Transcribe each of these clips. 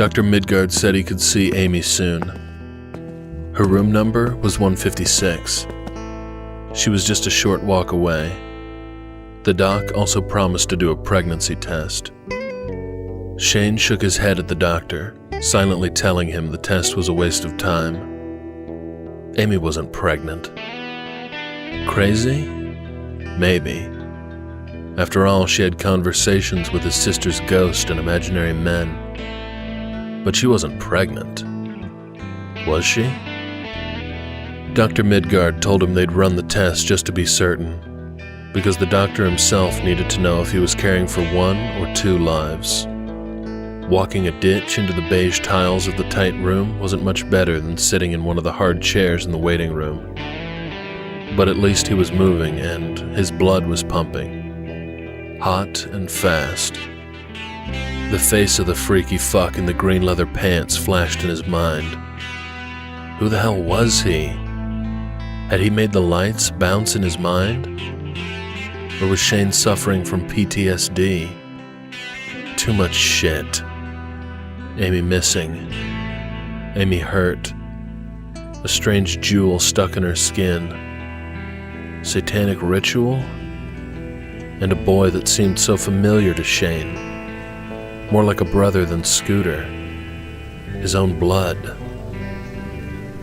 Dr. Midgard said he could see Amy soon. Her room number was 156. She was just a short walk away. The doc also promised to do a pregnancy test. Shane shook his head at the doctor, silently telling him the test was a waste of time. Amy wasn't pregnant. Crazy? Maybe. After all, she had conversations with his sister's ghost and imaginary men. But she wasn't pregnant. Was she? Dr. Midgard told him they'd run the test just to be certain, because the doctor himself needed to know if he was caring for 1 or 2 lives. Walking a ditch into the beige tiles of the tight room wasn't much better than sitting in one of the hard chairs in the waiting room. But at least he was moving and his blood was pumping. Hot and fast. The face of the freaky fuck in the green leather pants flashed in his mind. Who the hell was he? Had he made the lights bounce in his mind? Or was Shane suffering from PTSD? Too much shit. Amy missing. Amy hurt. A strange jewel stuck in her skin. Satanic ritual? And a boy that seemed so familiar to Shane. More like a brother than Scooter. His own blood.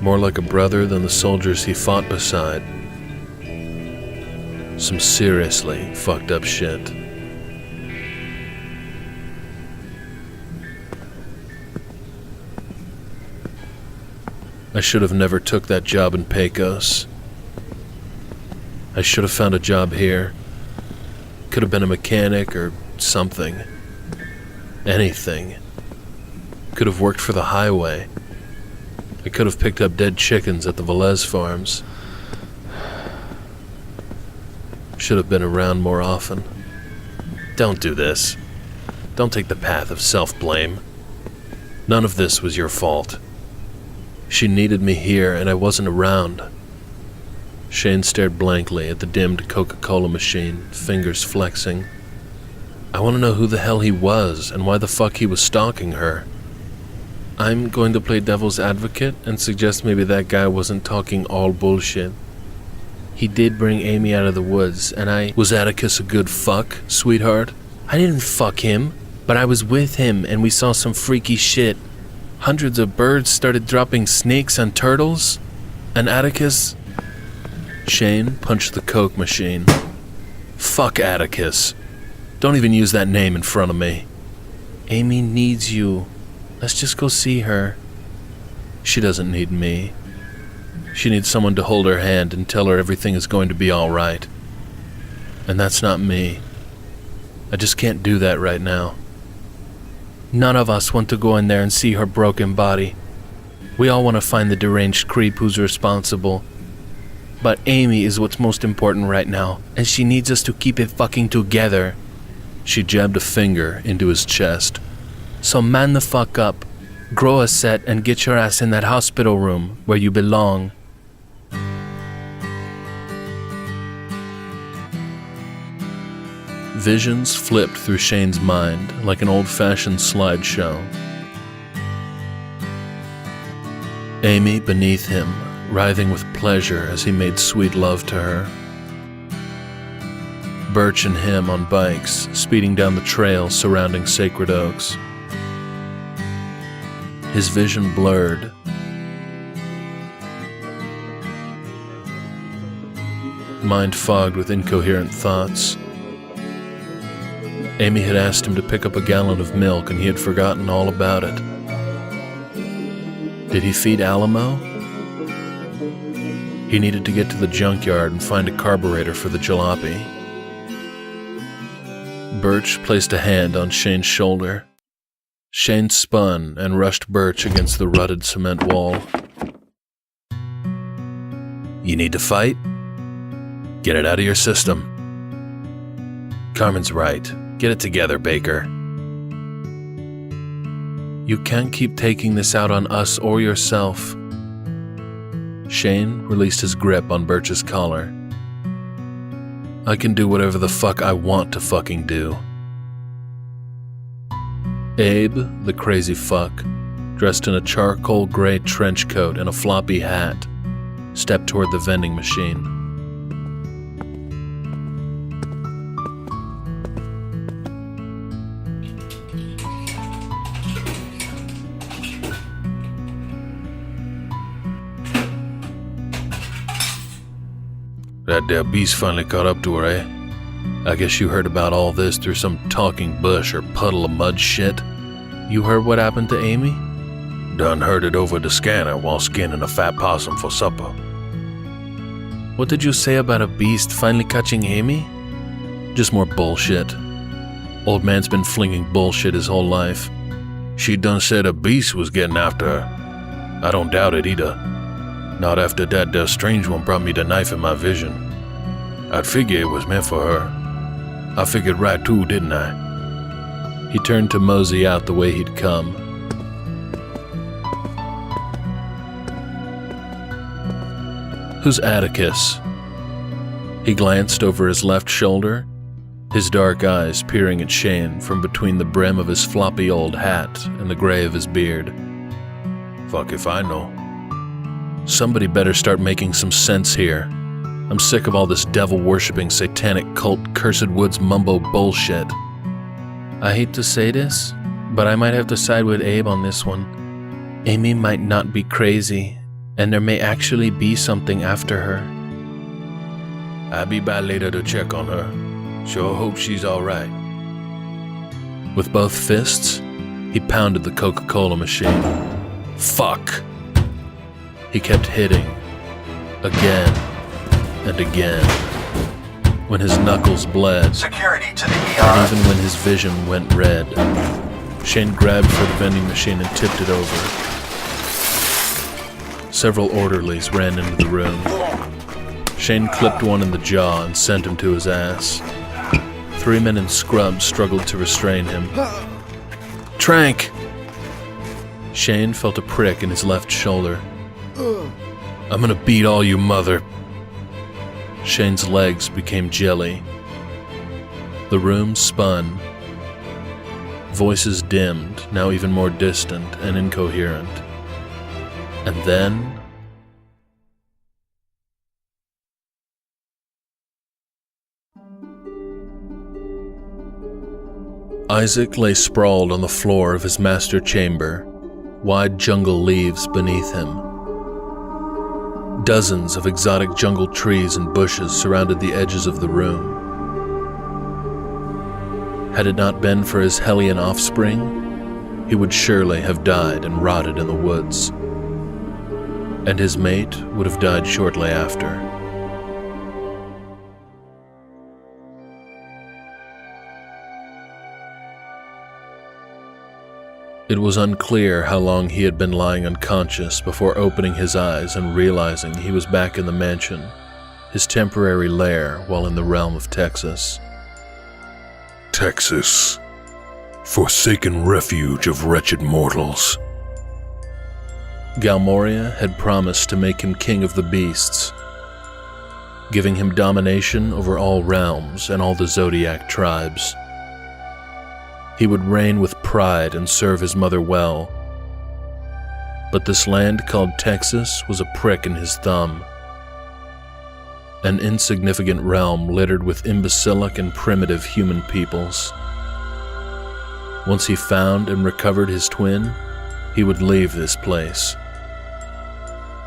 More like a brother than the soldiers he fought beside. Some seriously fucked up shit. I should have never took that job in Pecos. I should have found a job here. Could have been a mechanic or something. Anything. Could have worked for the highway. I could have picked up dead chickens at the Velez farms. Should have been around more often. Don't do this. Don't take the path of self-blame. None of this was your fault. She needed me here and I wasn't around. Shane stared blankly at the dimmed Coca-Cola machine, fingers flexing. I want to know who the hell he was and why the fuck he was stalking her. I'm going to play devil's advocate and suggest maybe that guy wasn't talking all bullshit. He did bring Amy out of the woods, and Was Atticus a good fuck, sweetheart? I didn't fuck him, but I was with him and we saw some freaky shit. Hundreds of birds started dropping snakes and turtles, and Atticus... Shane punched the Coke machine. Fuck Atticus. Don't even use that name in front of me. Amy needs you. Let's just go see her. She doesn't need me. She needs someone to hold her hand and tell her everything is going to be all right. And that's not me. I just can't do that right now. None of us want to go in there and see her broken body. We all want to find the deranged creep who's responsible. But Amy is what's most important right now, and she needs us to keep it fucking together. She jabbed a finger into his chest. So man the fuck up, grow a set, and get your ass in that hospital room where you belong. Visions flipped through Shane's mind like an old-fashioned slideshow. Amy beneath him, writhing with pleasure as he made sweet love to her. Birch and him on bikes, speeding down the trail surrounding Sacred Oaks. His vision blurred. Mind fogged with incoherent thoughts. Amy had asked him to pick up a gallon of milk and he had forgotten all about it. Did he feed Alamo? He needed to get to the junkyard and find a carburetor for the jalopy. Birch placed a hand on Shane's shoulder. Shane spun and rushed Birch against the rutted cement wall. You need to fight? Get it out of your system. Carmen's right. Get it together, Baker. You can't keep taking this out on us or yourself. Shane released his grip on Birch's collar. I can do whatever the fuck I want to fucking do. Abe, the crazy fuck, dressed in a charcoal gray trench coat and a floppy hat, stepped toward the vending machine. That there beast finally caught up to her, eh? I guess you heard about all this through some talking bush or puddle of mud shit. You heard what happened to Amy? Done heard it over the scanner while skinning a fat possum for supper. What did you say about a beast finally catching Amy? Just more bullshit. Old man's been flinging bullshit his whole life. She done said a beast was getting after her. I don't doubt it either. Not after that there strange one brought me the knife in my vision. I'd figure it was meant for her. I figured right too, didn't I? He turned to mosey out the way he'd come. Who's Atticus? He glanced over his left shoulder, his dark eyes peering at Shane from between the brim of his floppy old hat and the gray of his beard. Fuck if I know. Somebody better start making some sense here. I'm sick of all this devil-worshipping satanic cult Cursed Woods mumbo bullshit. I hate to say this, but I might have to side with Abe on this one. Amy might not be crazy, and there may actually be something after her. I'll be by later to check on her. Sure hope she's alright. With both fists, he pounded the Coca-Cola machine. Fuck! He kept hitting, again and again, when his knuckles bled, security to the ER. And even when his vision went red. Shane grabbed for the vending machine and tipped it over. Several orderlies ran into the room. Shane clipped one in the jaw and sent him to his ass. 3 men in scrubs struggled to restrain him. Trank! Shane felt a prick in his left shoulder. I'm gonna beat all you mother... Shane's legs became jelly. The room spun. Voices dimmed, now even more distant and incoherent. And then... Isaac lay sprawled on the floor of his master chamber, wide jungle leaves beneath him. Dozens of exotic jungle trees and bushes surrounded the edges of the room. Had it not been for his hellion offspring, he would surely have died and rotted in the woods. And his mate would have died shortly after. It was unclear how long he had been lying unconscious before opening his eyes and realizing he was back in the mansion, his temporary lair while in the realm of Texas. Texas, forsaken refuge of wretched mortals. Galmoria had promised to make him king of the beasts, giving him domination over all realms and all the Zodiac tribes. He would reign with pride and serve his mother well. But this land called Texas was a prick in his thumb. An insignificant realm littered with imbecilic and primitive human peoples. Once he found and recovered his twin, he would leave this place.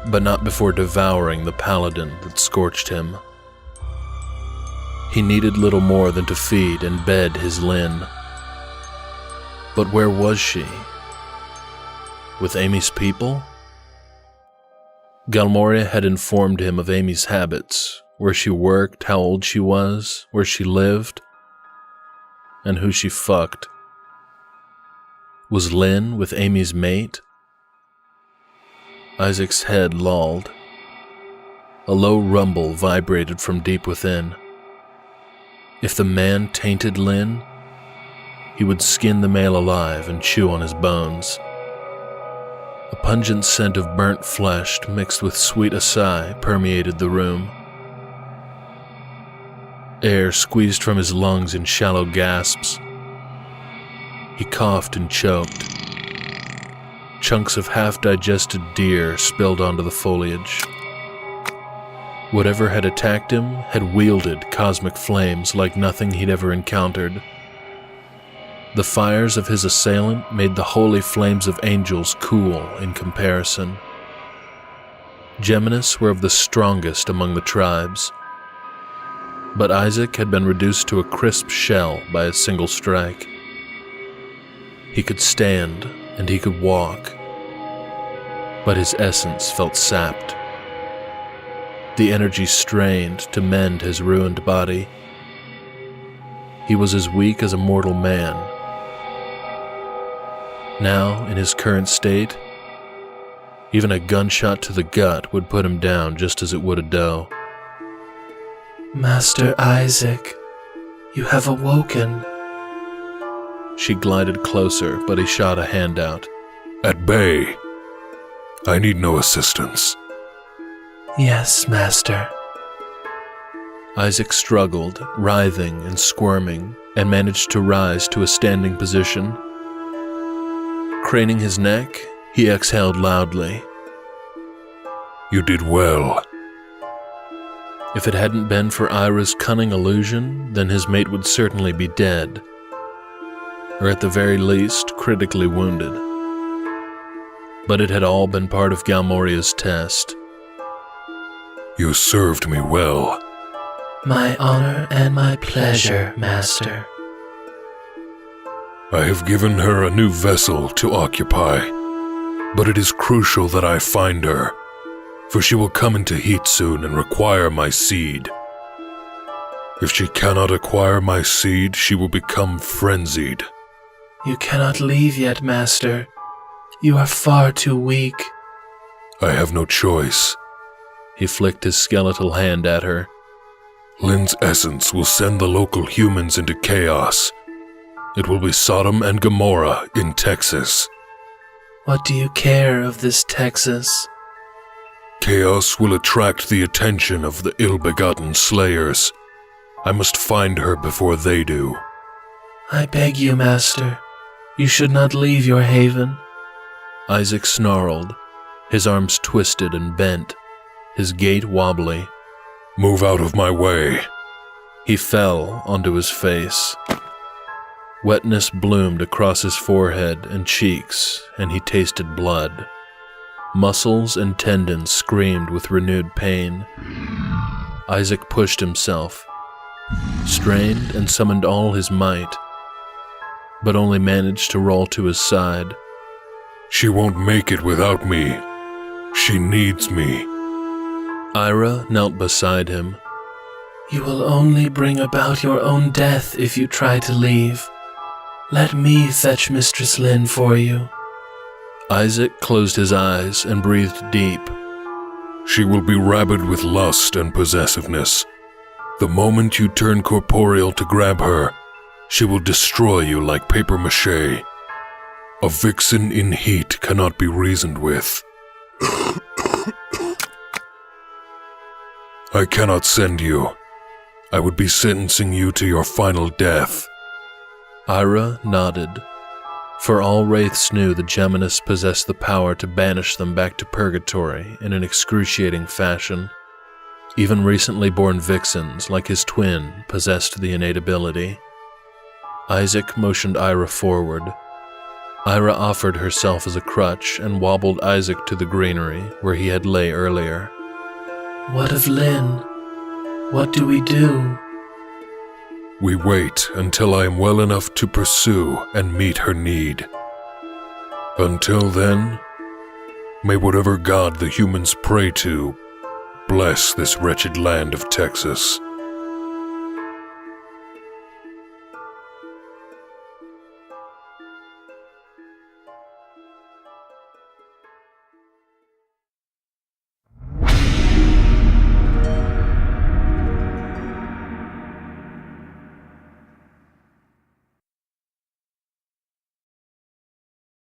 But not before devouring the paladin that scorched him. He needed little more than to feed and bed his Lynn. But where was she? With Amy's people? Galmoria had informed him of Amy's habits, where she worked, how old she was, where she lived, and who she fucked. Was Lynn with Amy's mate? Isaac's head lolled. A low rumble vibrated from deep within. If the man tainted Lynn, he would skin the male alive and chew on his bones. A pungent scent of burnt flesh mixed with sweet acai permeated the room. Air squeezed from his lungs in shallow gasps. He coughed and choked. Chunks of half-digested deer spilled onto the foliage. Whatever had attacked him had wielded cosmic flames like nothing he'd ever encountered. The fires of his assailant made the holy flames of angels cool in comparison. Geminis were of the strongest among the tribes, but Isaac had been reduced to a crisp shell by a single strike. He could stand and he could walk, but his essence felt sapped. The energy strained to mend his ruined body. He was as weak as a mortal man. Now, in his current state, even a gunshot to the gut would put him down just as it would a doe. Master Isaac, you have awoken. She glided closer, but he shot a hand out. At bay. I need no assistance. Yes, Master. Isaac struggled, writhing and squirming, and managed to rise to a standing position. Craning his neck, he exhaled loudly. You did well. If it hadn't been for Ira's cunning illusion, then his mate would certainly be dead, or at the very least, critically wounded. But it had all been part of Galmoria's test. You served me well. My honor and my pleasure, Master. I have given her a new vessel to occupy, but it is crucial that I find her, for she will come into heat soon and require my seed. If she cannot acquire my seed, she will become frenzied. You cannot leave yet, Master. You are far too weak. I have no choice. He flicked his skeletal hand at her. Lynn's essence will send the local humans into chaos. It will be Sodom and Gomorrah in Texas. What do you care of this Texas? Chaos will attract the attention of the ill-begotten slayers. I must find her before they do. I beg you, Master. You should not leave your haven. Isaac snarled, his arms twisted and bent, his gait wobbly. Move out of my way. He fell onto his face. Wetness bloomed across his forehead and cheeks, and he tasted blood. Muscles and tendons screamed with renewed pain. Isaac pushed himself, strained and summoned all his might, but only managed to roll to his side. She won't make it without me. She needs me. Ira knelt beside him. You will only bring about your own death if you try to leave. Let me fetch Mistress Lynn for you. Isaac closed his eyes and breathed deep. She will be rabid with lust and possessiveness. The moment you turn corporeal to grab her, she will destroy you like papier-mâché. A vixen in heat cannot be reasoned with. I cannot send you. I would be sentencing you to your final death. Ira nodded. For all wraiths knew the Geminis possessed the power to banish them back to purgatory in an excruciating fashion. Even recently born vixens, like his twin, possessed the innate ability. Isaac motioned Ira forward. Ira offered herself as a crutch and wobbled Isaac to the greenery where he had lay earlier. What of Lynn? What do we do? We wait until I am well enough to pursue and meet her need. Until then, may whatever god the humans pray to bless this wretched land of Texas.